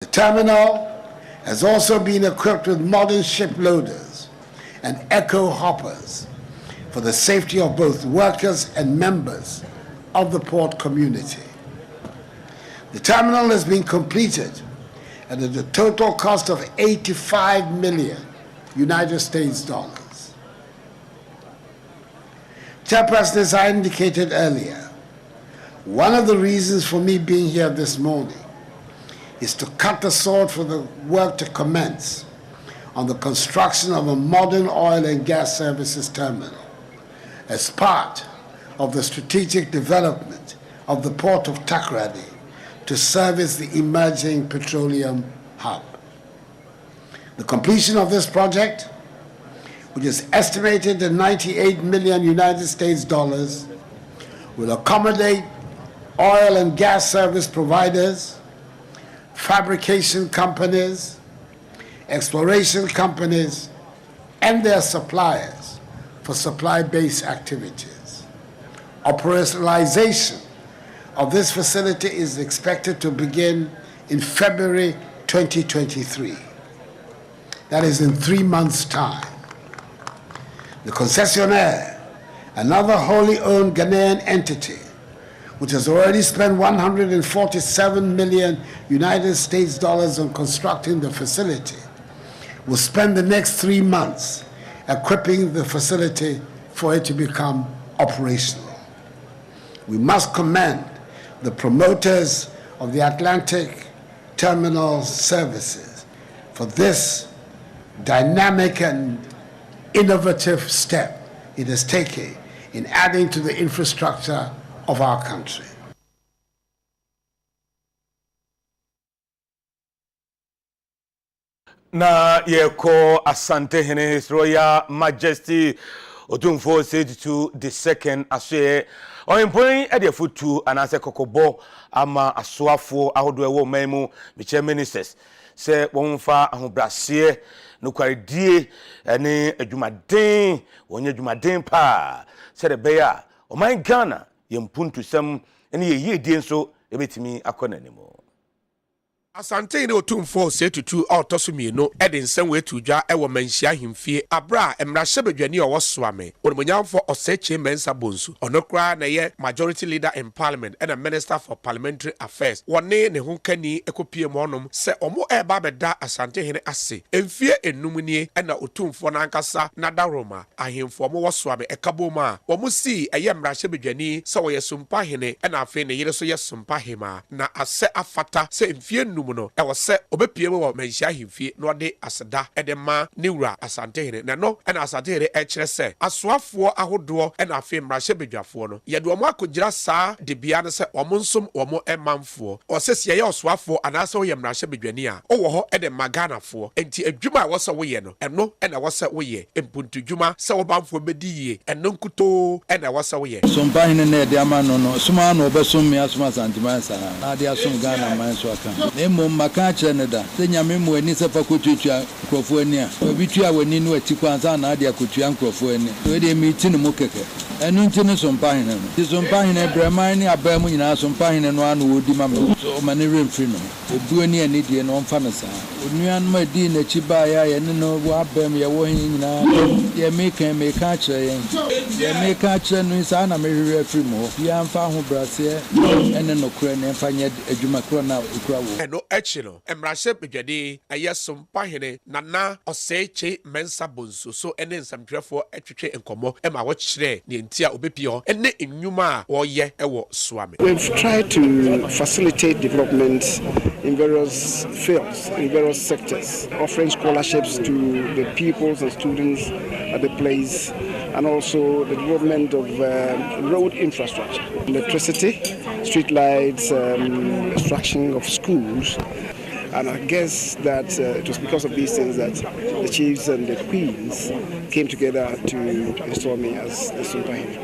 The terminal has also been equipped with modern ship loaders and echo hoppers for the safety of both workers and members of the port community. The terminal has been completed at a total cost of $85 million United States dollars. Chairperson, as I indicated earlier, one of the reasons for me being here this morning is to cut the sword for the work to commence on the construction of a modern oil and gas services terminal as part of the strategic development of the port of Takoradi to service the emerging petroleum hub. The completion of this project, which is estimated at $98 million United States dollars, will accommodate oil and gas service providers, fabrication companies, exploration companies, and their suppliers for supply-based activities. Operationalization of this facility is expected to begin in February 2023. That is in 3 months' time. The concessionaire, another wholly owned Ghanaian entity, which has already spent $147 million United States dollars on constructing the facility, will spend the next 3 months equipping the facility for it to become operational. We must commend the promoters of the Atlantic Terminal Services for this dynamic and innovative step it has taken in adding to the infrastructure of our country. Na yeko asante His Royal Majesty Otumfo Sejitu the second aswe oyemponi ede futu anase kokobo ama asoafo ahodo ewo memu meche ministers se wonfa ahobrase no kwaredie ene adwumaden wonye adwumaden pa se de beya o man Ghana yempuntu sem ene yeyedie nso ebetimi akonanimo. Asante ne Otumfo Setutu autosumieno eden nsem wetudwa ewo manhia himfie abra emrahye bedwani owosoame onmonyamfo oseche mensa bonsu onokra na ye majority leader in parliament and a minister for parliamentary affairs wone ne honkani ekopie mu onom se omo eba beda Asante hene ase emfie enumnie na Otumfo na ankasa na daroma ahemfo omo wosoame ekaboma omo si eye emrahye bedwani se wo yesumpa hene na afi ne yire so yesumpa hema na ase afata se emfie no e wose obepie wo manhia himfie no de aseda edema niwura Asante hene na no na Asante hene e kire se asoafo ahodo na afi mrahye bedwafo no yede omo akogira saa de bia ne se omo nsom omo emanfo osese ye osoafo anase wo ye mrahye bedwani a wo ho de maganafo enti adwuma wo se wo ye no eno na wo se wo ye empuntu dwuma se wo banfo bediyie eno nkuto na wo se wo ye sompa hene na de ama no suma na obesom me asoma Asante mansa na de asom Ghana manso aka maka cheneda se nyame mu ani se fa kotutua nkrofo ani a obitua wani no ati kwanza na ade akotua nkrofo ani we de meeting mu keke enu nti ne sompa hene no ti sompa hene breman ni aba mu nyina sompa hene no anu odi ma me so mane remfri no obu ani ani die no mfa me saa onuan ma di na chi ba ya ye ne no wa abam ye wo hin nyina ye meka chere ye meka chere no isa na me refri mo ya mfa ho brase ene no kura ne mfa nye adwuma kura na okura wo eno echino emrahye bedwade ayesompa hene nana oseche mensa bonso so ene nsamtwefo etwetwe enkomo ema wo kire ne ntia obepio ene enwuma wo ye ewo soame. We've tried to facilitate development in various fields, in various sectors, offering scholarships to the pupils and students at the place, and also the development of road infrastructure, electricity, street lights, construction of schools. And I guess that it was because of these things that the chiefs and the queens came together to install me as the Sultan.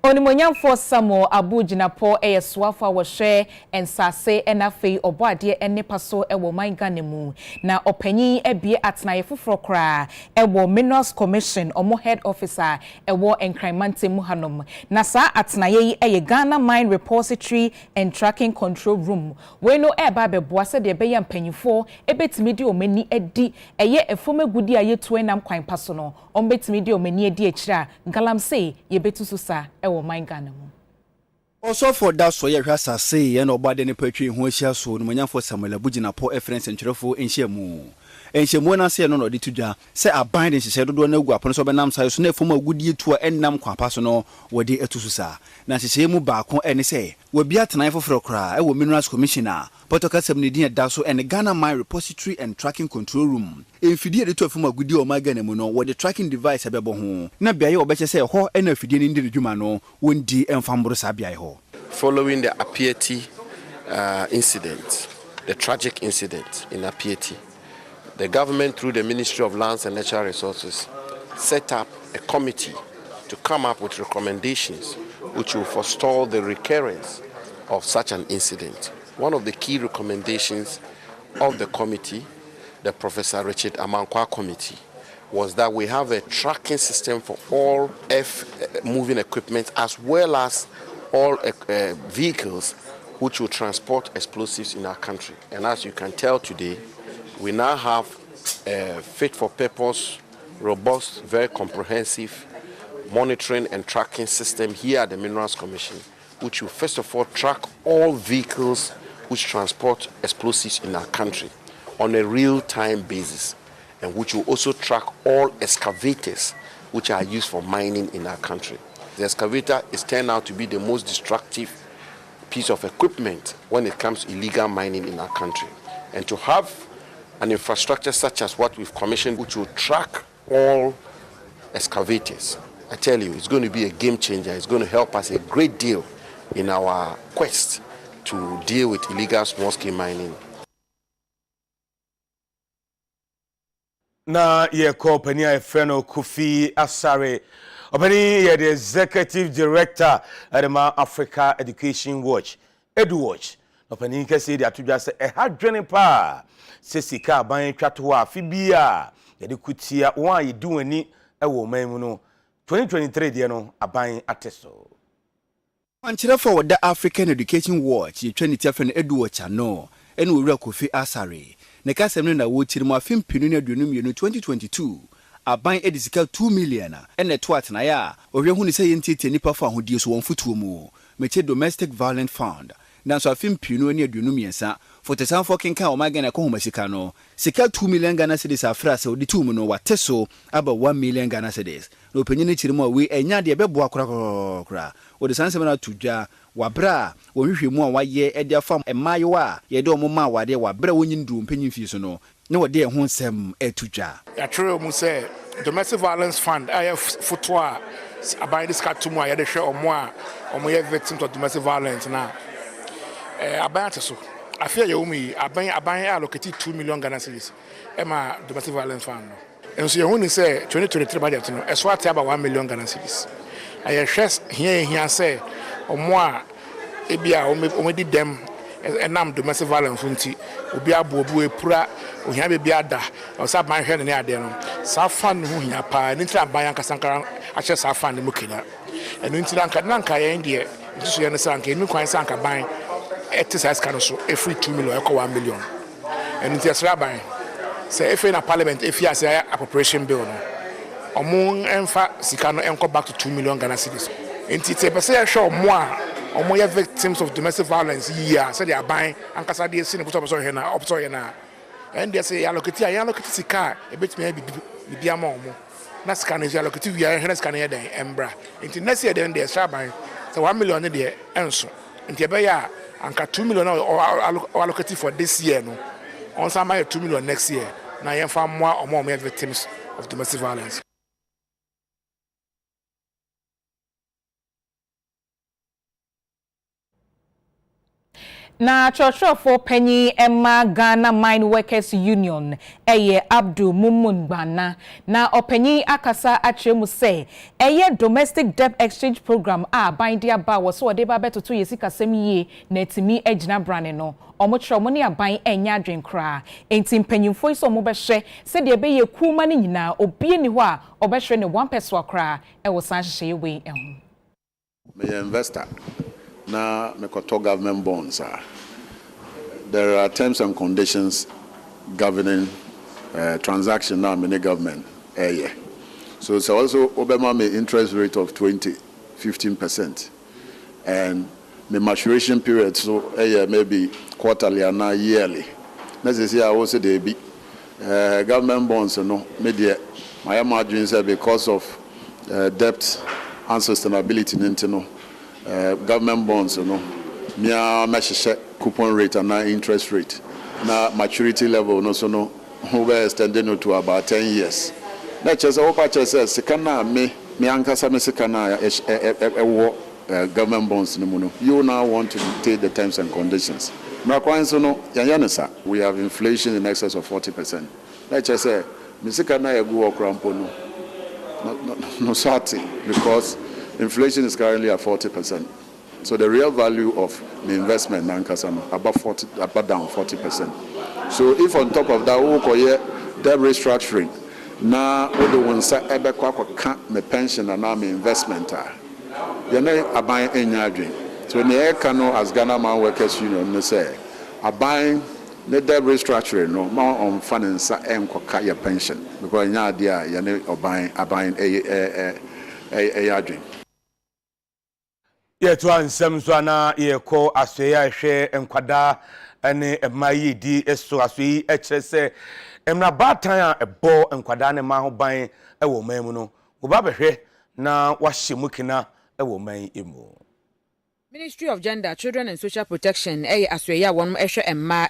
Onimonyamfo Samo Abujinapo Swafa wo hwe ensase enafei oboade enipa so ewo mangane mu na opanyin ebie atnaye foforo kra ewo Minerals Commission omo head officer ewo Enkranmante mu hanom na sa atnaye yi eye Ghana Mine Repository and Tracking Control Room we no eba beboa se de be yampanyifo ebetimi di omani edi eye efomegudi ayetu enam kwan paso no ombetimi di omani edi ekira galamse yebetu susa ewo mangane mu also for that so ye hwasa say ye no obade ne patwi ho ahia so no manyafo Samuel Abujinapo reference nkyerefo enhyemu na se no no de tudwa se aban de hyehye dodo na gu apono so benam sai so na efom agudie tuo ennam kwapa so no wode etususa na hyehye mu baako ene se wabi atenan foforo kra wo Minerals Commissioner Potoka Semnidin da so and Ghana Mine Repository and Tracking Control Room efidie de to efom agudie o magane mu no wode tracking device abebo ho na biaye obeche se ho ena efidie ni ndiri dwuma no wondi emfamboro sa biaye ho. Following the Apieti incident, the tragic incident in Apieti, the government, through the Ministry of Lands and Natural Resources, set up a committee to come up with recommendations which will forestall the recurrence of such an incident. One of the key recommendations of the committee, the Professor Richard Amankwa Committee, was that we have a tracking system for all moving equipment as well as all vehicles which will transport explosives in our country. And as you can tell today, we now have a fit-for-purpose, robust, very comprehensive monitoring and tracking system here at the Minerals Commission, which will first of all track all vehicles which transport explosives in our country on a real-time basis, and which will also track all excavators which are used for mining in our country. The excavator is turned out to be the most destructive piece of equipment when it comes to illegal mining in our country. And to have an infrastructure such as what we've commissioned, which will track all excavators, I tell you, it's going to be a game changer. It's going to help us a great deal in our quest to deal with illegal small-scale mining. Na ye company a friend Kofi Asare Openi ye the executive director at the Africa Education Watch EduWatch openi ke say the atudwa say e hadwene pa se sika ban twato afibia ye de kutia won ye du ani e wo man mu no 2023 de no aban ateso Anchira for the African Education Watch ye 20 friend EduWatch ano ene owura Kofi Asare ne kasem na wo tiri mu afimpinu na aduonum ye no 2022 aban edisika 2 million ene to atena ya ohwe hu ni se yentete nipa fa hodie so won futuo mu meche domestic violent fund na so afimpinu ani aduonum yensa fotesan for kenka o magana ko homasika no sika 2 million Ghana cedis afra se odi 2 mu no wateso aba 1 million Ghana cedis no penyine chiri mu a we enya de beboa kora o de sansem na tudwa wabra wohwehwe mu a waye e de afam emayewa ye de omoma wade wabra wonyi nduru mpenyin fi so no ne wode ho nsem etudwa ya true mu say domestic violence fund ayef fotoa aban this katumu a ye de hwe omo a omo ye victims of domestic violence na aban ateso afia ye umi aban allocate 2 million Ghana cedis ema domestic violence fund no enso ye hu ni say 2023 budget no eso ate aba 1 million Ghana cedis aye hwes hia say omo a ebia omo di dem enam domestic violence nti obi abobu epura ohia be bia da o sa ban hwe ne ade no sa fan hu hia pa ni tira ban ankasankara a che sa fan ne mukenya enu nti nanka ye ndie ntiso ye ne sanka emi kwan sanka ban etisas kan so every 2 million ekọ 1 million enu nti esra ban say efe na parliament efi ase appropriation bill no omo enfa sika no enko back to 2 million Ghana cedis nti te pese ye hwe omo a omo ye victims of domestic violence here say they are buying ankasa de esi ne buto so here na and they say allocate sika e betime bi ama omo na sika ne allocate wi ya sika ne den embra nti next year den dey sha ban say 1 million ne de enso nti e be ya anka 2 million allocate for this year no on some 2 million next year na yen fa mo omo victims of domestic violence. Na for penny Emma Ghana Mine Workers Union eye Abdul Mumun Bana na openyi akasa achemu say eye domestic debt exchange program bindi aba wo so de ba betoto yesika semiye na etimi agina brane no omochro mo ne aban enya adwen kra enti mpanyimfo iso mo behwe se de be ye kuma ne nyina obie ni ho a obehwe ne 1 peso kra e wo san hye we ehun me investor na me koto government bonds there are terms and conditions governing transaction now in the government area. So it's also Obama may interest rate of 15%, and the maturation period so maybe quarterly and now yearly. Let's say I also they be government bonds media my margins because of debt and sustainability government bonds mia meshe coupon rate and interest rate na maturity level no so no we extended to about 10 years na chese wo pa chese sikana me ankasa me sikana government bonds no no you now want to dictate the terms and conditions na kwanso no yanyanesa we have inflation in excess of 40%. na chese me sikana egu okrampo no sorting because inflation is currently at 40%. So the real value of the investment about down 40%. So if on top of that we call debt restructuring, now we do want to ebe kwa me pension and me investment you know buying any so in the Kano as Ghana Man Workers Union they say buying the debt restructuring no more on finance and your pension because now dia you know buying a Ye to ansem so na ye ko asoya hwe enkwada ene emayi di eso asoyi ekire se emra batan a ebo enkwada ne ma ho ban ewo man mu no wo ba behwe na wahye mukina ewo man emu. Ministry of Gender, Children and Social Protection asweya wonum ehwe emma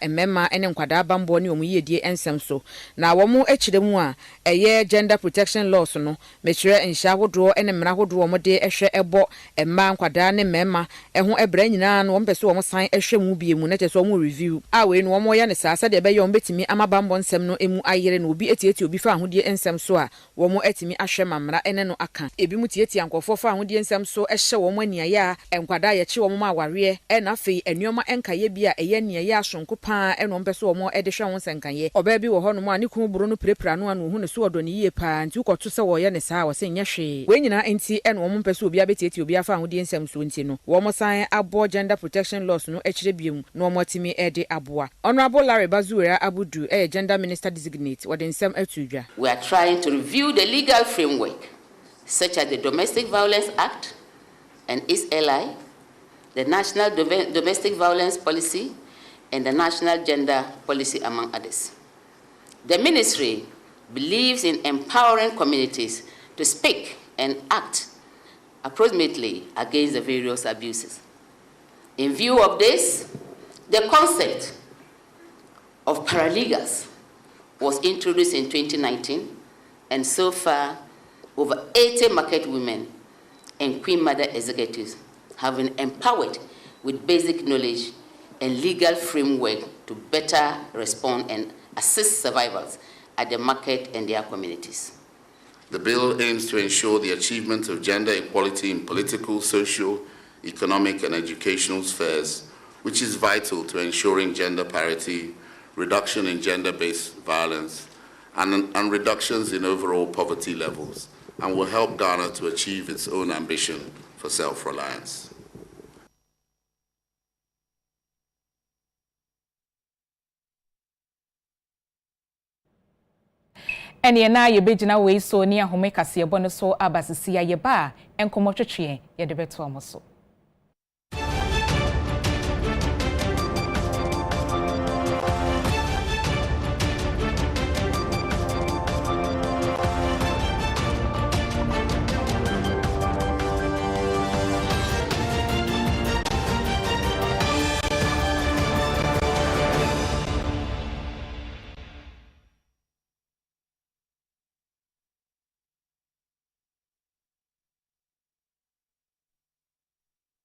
ene nkwada bambo ne omuyedie ensem so na womu echiremu a gender protection laws no mechire ensha hodo ene mmara hodo omode ehwe ebo emma nkwada ne memma eho ebra nyina no wompese womo san ehwe mu biemu na cheso womu review we no womo ya ne saasa de be yo mbetimi amabambo nsem no emu ayere no obi etieti obi fa ahodie ensem so a womo etimi ahwe mamra ene no aka ebi mu tieti ankofo fa ahodie ensem so ehwe womo ania ya enkwada ye wo mama aware na afi enuoma enkaye bia eye ne ye asonko pa eno mpeso wo ede hwe won senkaye oba bi wo ho no ma ne kun buru no prepra no anu hu ne so odo ne yie pa nti ukoto se wo ye ne saa wo se nye hwe we nyina enti eno wo mpeso obi abetieti obi afa ahodi ensem so nti no wo mo san abo gender protection laws no ekire biemu no mo timi ede aboa Honorable Larry Bazuera Abudu gender minister designate wode ensem atudwa. We are trying to review the legal framework such as the Domestic Violence Act and its ally, the National Domestic Violence Policy, and the National Gender Policy, among others. The ministry believes in empowering communities to speak and act appropriately against the various abuses. In view of this, the concept of paralegals was introduced in 2019, and so far, over 80 market women and Queen Mother executives have been empowered with basic knowledge and legal framework to better respond and assist survivors at the market and their communities. The bill aims to ensure the achievement of gender equality in political, social, economic, and educational spheres, which is vital to ensuring gender parity, reduction in gender-based violence, and reductions in overall poverty levels, and will help Ghana to achieve its own ambition for self-reliance. Ene na ye begina we so ni ahome kase ebo no so abasisi ya ye ba enkomo twetwe ye de beto amoso.